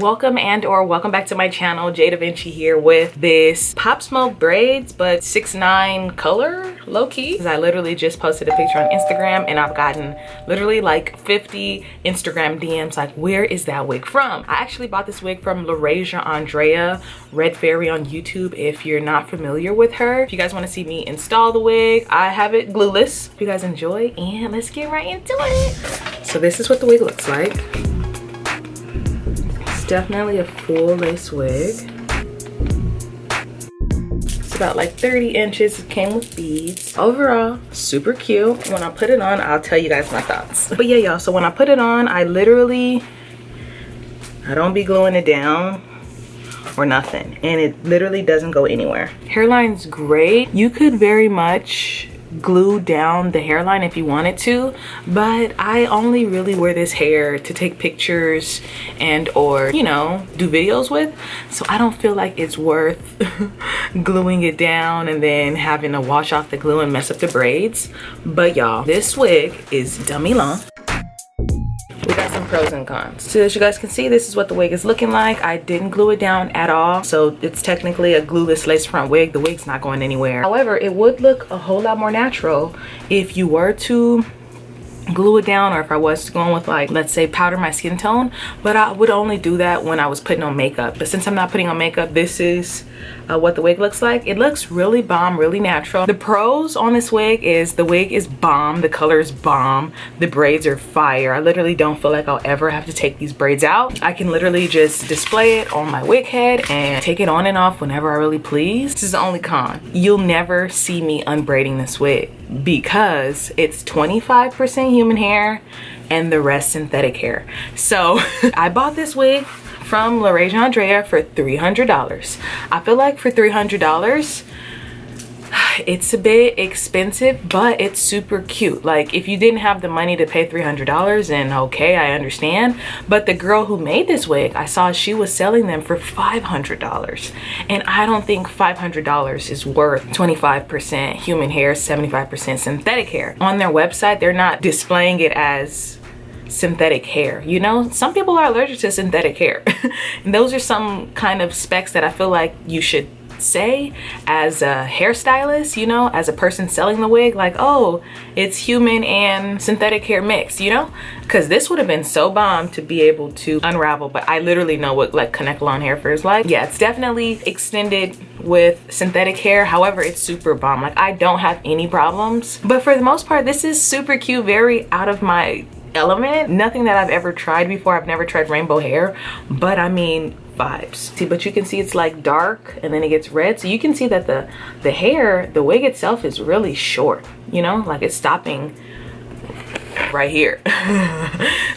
Welcome back to my channel. Jay Da Vinci here with this Pop Smoke braids, but 6'9" color, low-key. I literally just posted a picture on Instagram and I've gotten literally like 50 Instagram DMs like, where is that wig from? I actually bought this wig from LaRasia Andrea Red Fairy on YouTube if you're not familiar with her. If you guys want to see me install the wig, I have it glueless. If you guys enjoy, and let's get right into it. So this is what the wig looks like. Definitely a full lace wig. It's about like 30 inches. It came with beads. Overall, super cute. When I put it on, I'll tell you guys my thoughts. But yeah, y'all, so when I put it on, I don't be gluing it down or nothing. And it literally doesn't go anywhere. Hairline's great. You could very much glue down the hairline if you wanted to, but I only really wear this hair to take pictures and or, you know, do videos with, so I don't feel like it's worth gluing it down and then having to wash off the glue and mess up the braids. But y'all, this wig is dummy long. We got some pros and cons. So as you guys can see, this is what the wig is looking like. I didn't glue it down at all, so it's technically a glueless lace front wig. The wig's not going anywhere. However, it would look a whole lot more natural if you were to glue it down, or if I was going with, like, let's say powder my skin tone, but I would only do that when I was putting on makeup. But since I'm not putting on makeup, this is what the wig looks like. It looks really bomb, really natural. The pros on this wig is the wig is bomb, the color is bomb, the braids are fire. I literally don't feel like I'll ever have to take these braids out. I can literally just display it on my wig head and take it on and off whenever I really please. This is the only con. You'll never see me unbraiding this wig because it's 25% human hair and the rest synthetic hair. So I bought this wig from LaRasia Andrea for $300. I feel like for $300, it's a bit expensive, but it's super cute. Like, if you didn't have the money to pay $300, then okay, I understand. But the girl who made this wig, I saw she was selling them for $500. And I don't think $500 is worth 25% human hair, 75% synthetic hair. On their website, they're not displaying it as synthetic hair, you know? Some people are allergic to synthetic hair. And those are some kind of specs that I feel like you should say as a hairstylist, you know, as a person selling the wig, like, oh, it's human and synthetic hair mixed, you know? Because this would have been so bomb to be able to unravel, but I literally know what like Kanekalon hair feels like. Yeah, it's definitely extended with synthetic hair. However, it's super bomb. Like, I don't have any problems, but for the most part, this is super cute, very out of my element. Nothing that I've ever tried before. I've never tried rainbow hair, but I mean, vibes. See, but you can see it's like dark and then it gets red, so you can see that the hair, the wig itself is really short, you know, like it's stopping right here.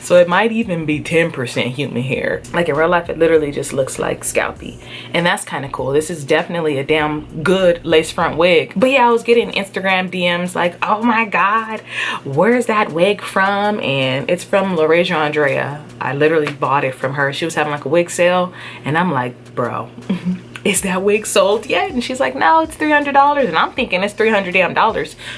So it might even be 10% human hair. Like in real life, it literally just looks like scalpy, and that's kind of cool. This is definitely a damn good lace front wig. But yeah, I was getting Instagram DMs like, oh my god, where's that wig from? And it's from LaRasia Andrea. I literally bought it from her. She was having like a wig sale, and I'm like, bro, is that wig sold yet? And she's like, no, it's $300. And I'm thinking it's $300 damn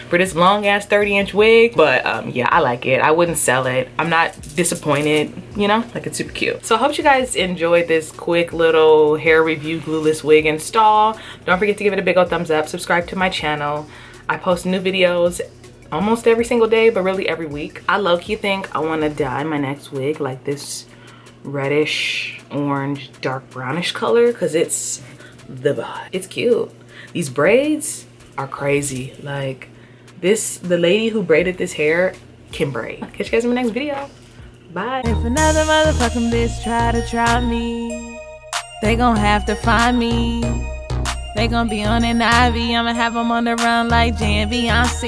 for this long ass 30-inch wig. But yeah, I like it. I wouldn't sell it. I'm not disappointed, you know, like it's super cute. So I hope you guys enjoyed this quick little hair review glueless wig install. Don't forget to give it a big old thumbs up. Subscribe to my channel. I post new videos almost every single day, but really every week. I low-key think I want to dye my next wig like this reddish orange dark brownish color, because it's the vibe. It's cute. These braids are crazy. Like this, the lady who braided this hair can braid. Catch you guys in my next video. Bye. If another motherfucking bitch try me, they gon' have to find me. They gon' be on an IV. I'ma have them on the run like Jay and Beyonce.